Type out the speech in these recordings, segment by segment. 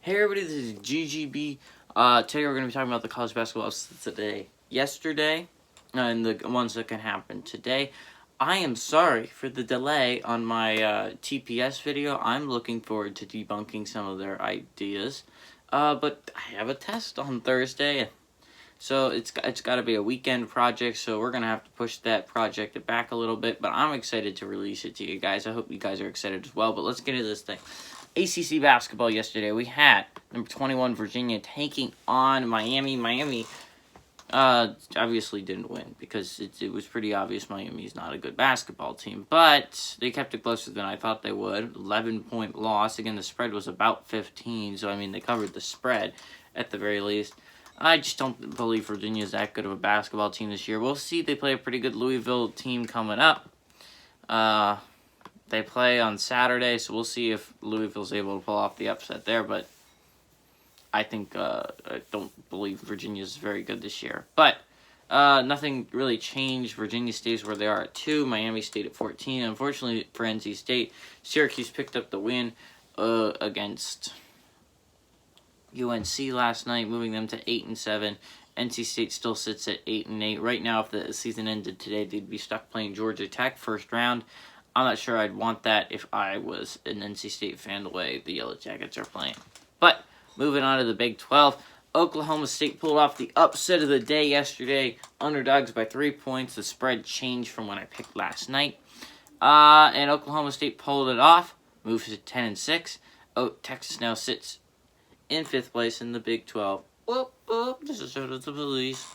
Hey everybody, this is GGB. Today we're going to be talking about the college basketball upsets today, yesterday, and the ones that can happen today. I am sorry for the delay on my TPS video. I'm looking forward to debunking some of their ideas. But I have a test on Thursday, so it's got to be a weekend project, so we're going to have to push that project back a little bit, but I'm excited to release it to you guys. I hope you guys are excited as well, but let's get into this thing. ACC basketball yesterday, we had number 21 Virginia taking on Miami. Miami obviously didn't win because it was pretty obvious Miami's not a good basketball team, but they kept it closer than I thought they would. 11-point loss. Again, the spread was about 15, so I mean they covered the spread at the very least. I just don't believe Virginia's that good of a basketball team this year. We'll see. They play a pretty good Louisville team coming up. They play on Saturday, so we'll see if Louisville's able to pull off the upset there. But I think I don't believe Virginia's very good this year. But nothing really changed. Virginia stays where they are at 2. Miami stayed at 14. Unfortunately for NC State, Syracuse picked up the win against UNC last night, moving them to 8-7. NC State still sits at 8-8. Right now, if the season ended today, they'd be stuck playing Georgia Tech first round. I'm not sure I'd want that if I was an NC State fan the way the Yellow Jackets are playing. But moving on to the Big 12, Oklahoma State pulled off the upset of the day yesterday. Underdogs by 3 points. The spread changed from when I picked last night. And Oklahoma State pulled it off, moves to 10-6. Texas now sits in 5th place in the Big 12. This is sort of the police.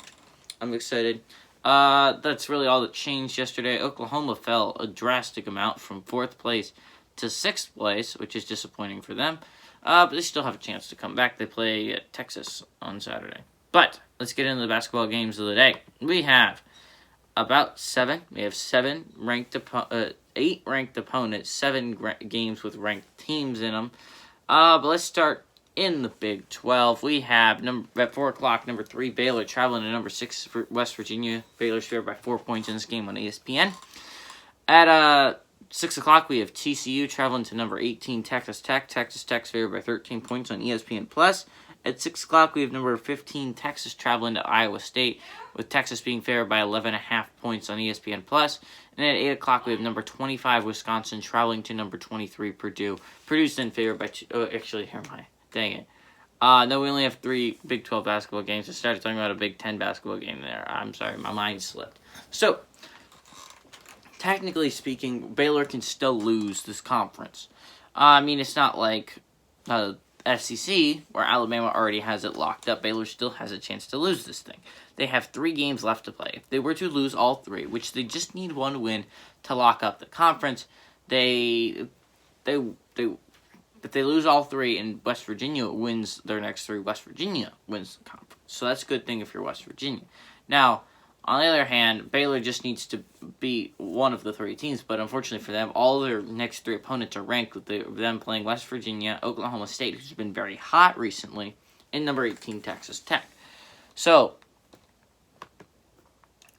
I'm excited. That's really all that changed yesterday. Oklahoma fell a drastic amount from 4th place to 6th place, which is disappointing for them. But they still have a chance to come back. They play Texas on Saturday. But let's get into the basketball games of the day. We have about 7. We have 8 ranked opponents, 7 games with ranked teams in them. But let's start in the Big 12. We have at 4 o'clock, number 3 Baylor traveling to number 6 for West Virginia. Baylor's favored by 4 points in this game on ESPN. At 6 o'clock, we have TCU traveling to number 18 Texas Tech. Texas Tech's favored by 13 points on ESPN Plus. At 6 o'clock, we have number 15 Texas traveling to Iowa State, with Texas being favored by 11.5 points on ESPN Plus. And at 8 o'clock, we have number 25 Wisconsin traveling to number 23 Purdue. Purdue's then favored by Dang it. No, we only have 3 Big 12 basketball games. I started talking about a Big 10 basketball game there. I'm sorry, my mind slipped. So, technically speaking, Baylor can still lose this conference. I mean, it's not like SEC, where Alabama already has it locked up. Baylor still has a chance to lose this thing. They have 3 games left to play. If they were to lose all 3, which they just need 1 win to lock up the conference, if they lose all 3 and West Virginia wins their next 3, West Virginia wins the conference. So that's a good thing if you're West Virginia. Now, on the other hand, Baylor just needs to beat one of the 3 teams, but unfortunately for them, all their next 3 opponents are ranked with them playing West Virginia, Oklahoma State, who's been very hot recently, and number 18 Texas Tech. So,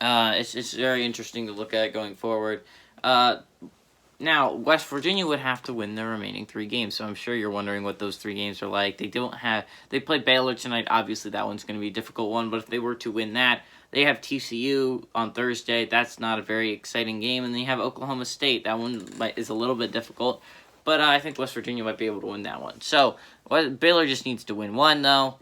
it's very interesting to look at going forward. Now, West Virginia would have to win their remaining 3 games, so I'm sure you're wondering what those 3 games are like. They play Baylor tonight. Obviously, that one's going to be a difficult one, but if they were to win that, they have TCU on Thursday. That's not a very exciting game, and then you have Oklahoma State. That one is a little bit difficult, but I think West Virginia might be able to win that one. So, Baylor just needs to win 1, though.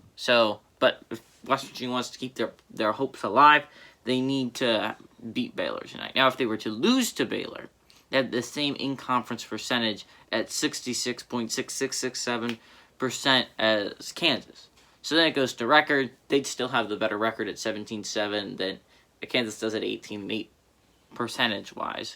But if West Virginia wants to keep their hopes alive, they need to beat Baylor tonight. Now, if they were to lose to Baylor, they have the same in-conference percentage at 66.6667% as Kansas. So then it goes to record. They'd still have the better record at 17-7 than Kansas does at 18-8 percentage-wise.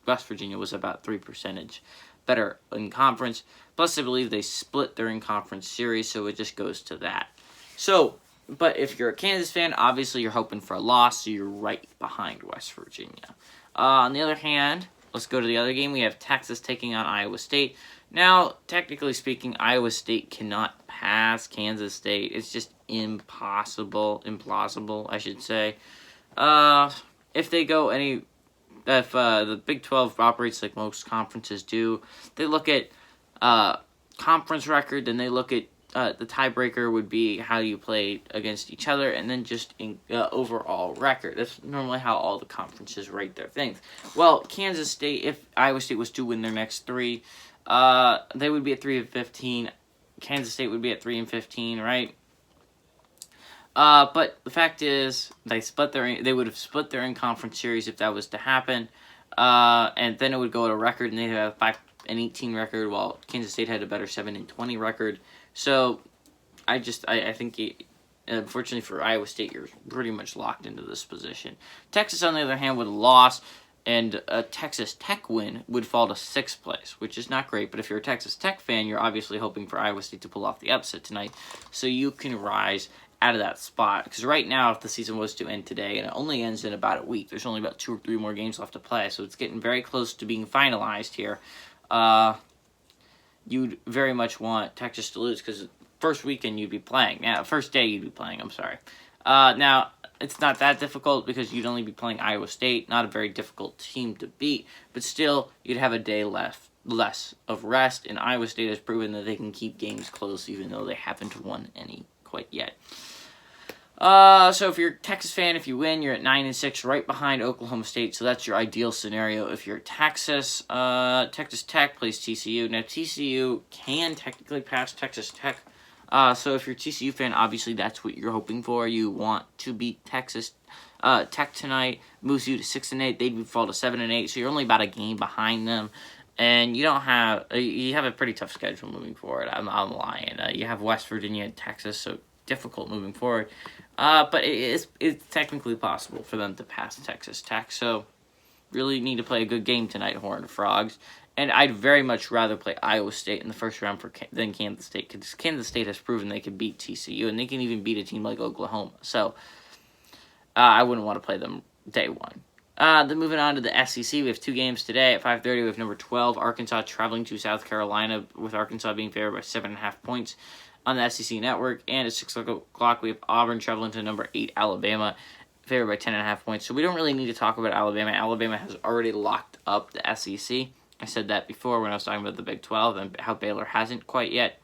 West Virginia was about 3 percentage better in conference. Plus, I believe they split their in-conference series, so it just goes to that. So, but if you're a Kansas fan, obviously you're hoping for a loss, so you're right behind West Virginia. On the other hand, let's go to the other game. We have Texas taking on Iowa State. Now, technically speaking, Iowa State cannot pass Kansas State. It's just implausible, I should say. If the Big 12 operates like most conferences do, they look at conference record, then they look at the tiebreaker would be how you played against each other, and then just in overall record. That's normally how all the conferences rate their things. Well, Kansas State, if Iowa State was to win their next 3, they would be at 3-15. Kansas State would be at 3-15, right? But the fact is, they would have split their in-conference series if that was to happen, and then it would go to record, and they'd have a 5-18 record, while Kansas State had a better 7-20 record. So, I think, unfortunately for Iowa State, you're pretty much locked into this position. Texas, on the other hand, would have lost, and a Texas Tech win would fall to 6th place, which is not great. But if you're a Texas Tech fan, you're obviously hoping for Iowa State to pull off the upset tonight, so you can rise out of that spot. Because right now, if the season was to end today, and it only ends in about a week, there's only about 2 or 3 more games left to play, so it's getting very close to being finalized here. You'd very much want Texas to lose, because first weekend you'd be playing. Now, first day you'd be playing, I'm sorry. Now, it's not that difficult because you'd only be playing Iowa State, not a very difficult team to beat, but still, you'd have a day less of rest, and Iowa State has proven that they can keep games close even though they haven't won any quite yet. So if you're a Texas fan, if you win, you're at 9-6, right behind Oklahoma State. So that's your ideal scenario. If you're Texas, Texas Tech plays TCU. Now TCU can technically pass Texas Tech. So if you're a TCU fan, obviously that's what you're hoping for. You want to beat Texas Tech tonight. Moves you to 6-8. They'd fall to 7-8. So you're only about a game behind them. And you have a pretty tough schedule moving forward. I'm lying. You have West Virginia and Texas, so difficult moving forward. But it's technically possible for them to pass Texas Tech. So really need to play a good game tonight, Horned Frogs. And I'd very much rather play Iowa State in the first round than Kansas State, because Kansas State has proven they can beat TCU, and they can even beat a team like Oklahoma. So I wouldn't want to play them day one. Then moving on to the SEC, we have 2 games today. At 5:30, we have number 12, Arkansas, traveling to South Carolina, with Arkansas being favored by 7.5 points on the SEC Network. And at 6 o'clock, we have Auburn traveling to number 8, Alabama, favored by 10.5 points. So we don't really need to talk about Alabama. Alabama has already locked up the SEC. I said that before when I was talking about the Big 12 and how Baylor hasn't quite yet.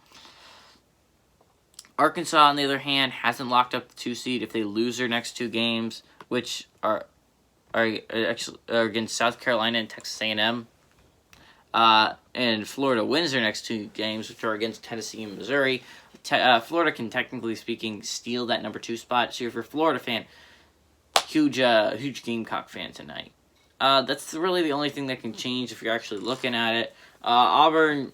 Arkansas, on the other hand, hasn't locked up the 2 seed. If they lose their next 2 games, which are against South Carolina and Texas A&M, and Florida wins their next 2 games, which are against Tennessee and Missouri, Florida can, technically speaking, steal that number 2 spot. So if you're a Florida fan, huge Gamecock fan tonight. That's really the only thing that can change if you're actually looking at it. Auburn,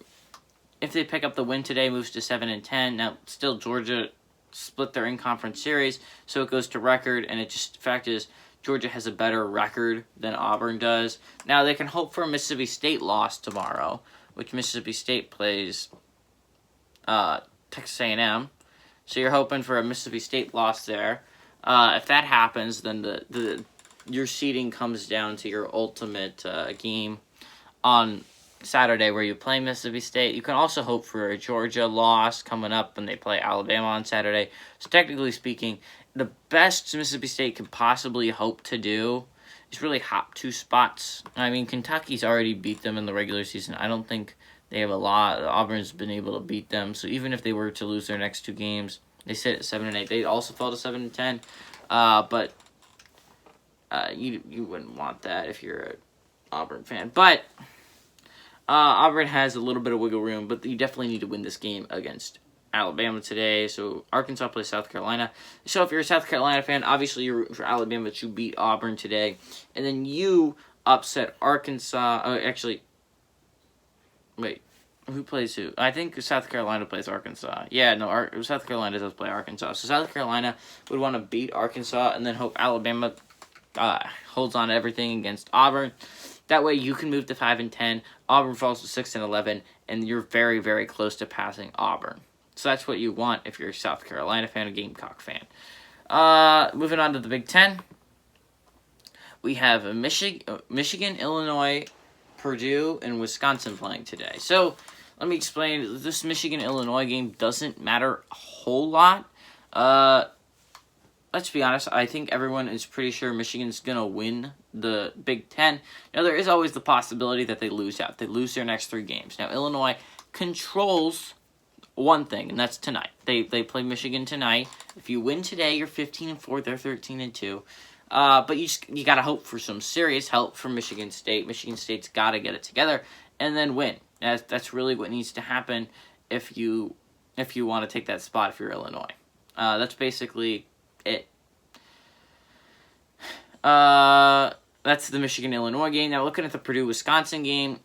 if they pick up the win today, moves to 7-10. Now, still Georgia split their in-conference series, so it goes to record, and the fact is, Georgia has a better record than Auburn does. Now, they can hope for a Mississippi State loss tomorrow, which Mississippi State plays Texas A&M. So you're hoping for a Mississippi State loss there. If that happens, then your seeding comes down to your ultimate game on Saturday where you play Mississippi State. You can also hope for a Georgia loss coming up when they play Alabama on Saturday. So technically speaking, the best Mississippi State can possibly hope to do is really hop 2 spots. I mean, Kentucky's already beat them in the regular season. I don't think they have a lot. Auburn's been able to beat them. So even if they were to lose their next 2 games, they sit at 7-8. They also fall to 7-10. But you wouldn't want that if you're an Auburn fan. But Auburn has a little bit of wiggle room, but you definitely need to win this game against Alabama today. So Arkansas plays South Carolina. So if you're a South Carolina fan, obviously you're rooting for Alabama to beat Auburn today. And then you upset Arkansas. Wait. Who plays who? I think South Carolina plays Arkansas. Yeah, no, South Carolina does play Arkansas. So South Carolina would want to beat Arkansas and then hope Alabama holds on to everything against Auburn. That way you can move to 5-10. Auburn falls to 6-11, and you're very, very close to passing Auburn. So that's what you want if you're a South Carolina fan, a Gamecock fan. Moving on to the Big Ten. We have Michigan, Illinois, Purdue, and Wisconsin playing today. So let me explain. This Michigan-Illinois game doesn't matter a whole lot. Let's be honest. I think everyone is pretty sure Michigan's going to win the Big Ten. Now, there is always the possibility that they lose out. They lose their next 3 games. Now, Illinois controls one thing, and that's tonight. They play Michigan tonight. If you win today, you're 15-4. They're 13-2. But you got to hope for some serious help from Michigan State. Michigan State's got to get it together and then win. That's really what needs to happen if you want to take that spot if you're Illinois. That's basically it. That's the Michigan-Illinois game. Now, looking at the Purdue-Wisconsin game,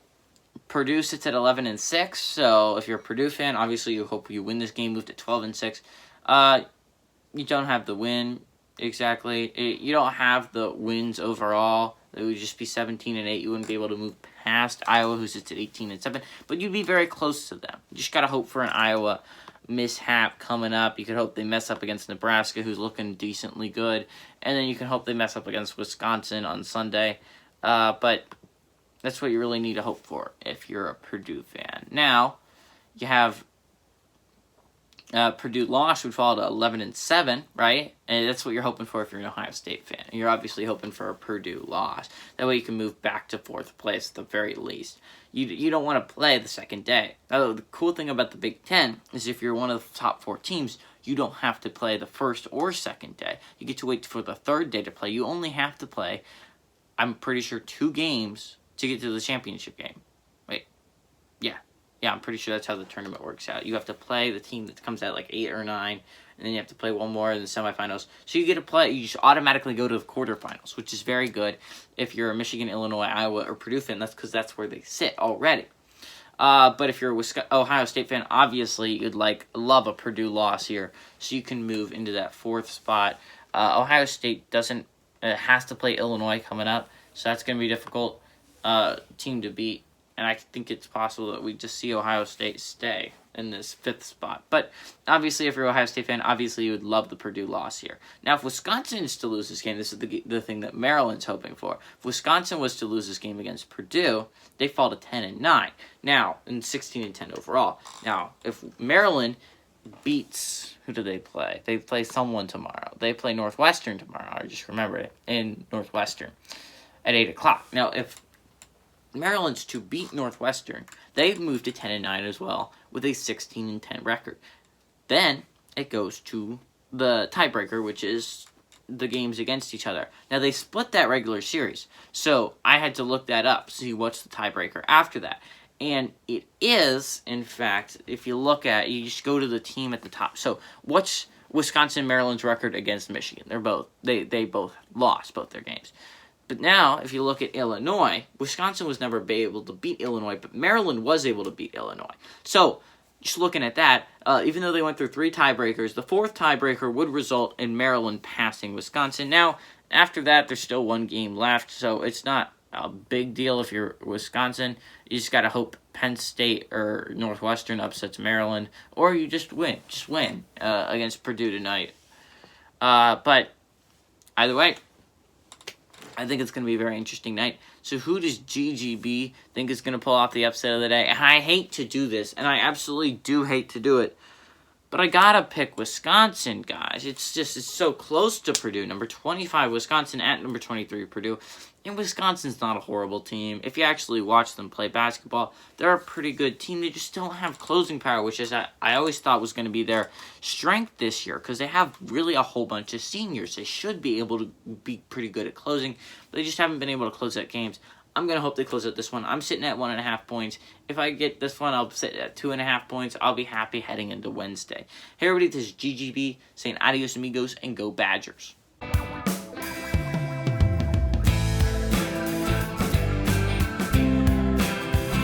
Purdue sits at 11-6. So, if you're a Purdue fan, obviously you hope you win this game. Moved to 12-6. You don't have the win exactly. You don't have the wins overall. It would just be 17-8. You wouldn't be able to move past Iowa, who sits at 18-7. But you'd be very close to them. You just gotta hope for an Iowa mishap coming up. You could hope they mess up against Nebraska, who's looking decently good, and then you can hope they mess up against Wisconsin on Sunday. But that's what you really need to hope for if you're a Purdue fan. Now, you have Purdue loss would fall to 11-7, right? And that's what you're hoping for if you're an Ohio State fan. You're obviously hoping for a Purdue loss. That way you can move back to 4th place at the very least. You don't want to play the second day. Oh, the cool thing about the Big Ten is if you're one of the top 4 teams, you don't have to play the first or second day. You get to wait for the third day to play. You only have to play, I'm pretty sure, 2 games to get to the championship game. Wait, yeah. Yeah, I'm pretty sure that's how the tournament works out. You have to play the team that comes out like 8 or 9, and then you have to play one more in the semifinals. So you get to play, you just automatically go to the quarterfinals, which is very good if you're a Michigan, Illinois, Iowa, or Purdue fan. That's because that's where they sit already. But if you're a Ohio State fan, obviously you'd love a Purdue loss here, so you can move into that 4th spot. Ohio State has to play Illinois coming up, so that's going to be a difficult team to beat. And I think it's possible that we just see Ohio State stay in this 5th spot. But obviously, if you're an Ohio State fan, obviously you would love the Purdue loss here. Now, if Wisconsin is to lose this game, this is the thing that Maryland's hoping for. If Wisconsin was to lose this game against Purdue, they fall to 10-9. Now, and 16-10 overall. Now, if Maryland beats, who do they play? They play someone tomorrow. They play Northwestern tomorrow. I just remember it, in Northwestern at 8 o'clock. Now, if Maryland's to beat Northwestern, they've moved to 10-9 as well, with a 16-10 record. Then it goes to the tiebreaker, which is the games against each other. Now they split that regular series, so I had to look that up, see what's the tiebreaker after that. And it is, in fact, if you look at, you just go to the team at the top. So what's Wisconsin and Maryland's record against Michigan? They both lost both their games. But now, if you look at Illinois, Wisconsin was never able to beat Illinois, but Maryland was able to beat Illinois. So, just looking at that, even though they went through 3 tiebreakers, the 4th tiebreaker would result in Maryland passing Wisconsin. Now, after that, there's still 1 game left, so it's not a big deal if you're Wisconsin. You just got to hope Penn State or Northwestern upsets Maryland, or you just win. Just win against Purdue tonight. But either way, I think it's going to be a very interesting night. So who does GGB think is going to pull off the upset of the day? And I hate to do this, and I absolutely do hate to do it, but I got to pick Wisconsin, guys. It's so close to Purdue. Number 25, Wisconsin, at number 23, Purdue. And Wisconsin's not a horrible team. If you actually watch them play basketball, they're a pretty good team. They just don't have closing power, which is I always thought was going to be their strength this year, because they have really a whole bunch of seniors. They should be able to be pretty good at closing, but they just haven't been able to close out games. I'm going to hope they close out this one. I'm sitting at 1.5 points. If I get this one, I'll sit at 2.5 points. I'll be happy heading into Wednesday. Hey, everybody, this is GGB saying adios, amigos, and go Badgers.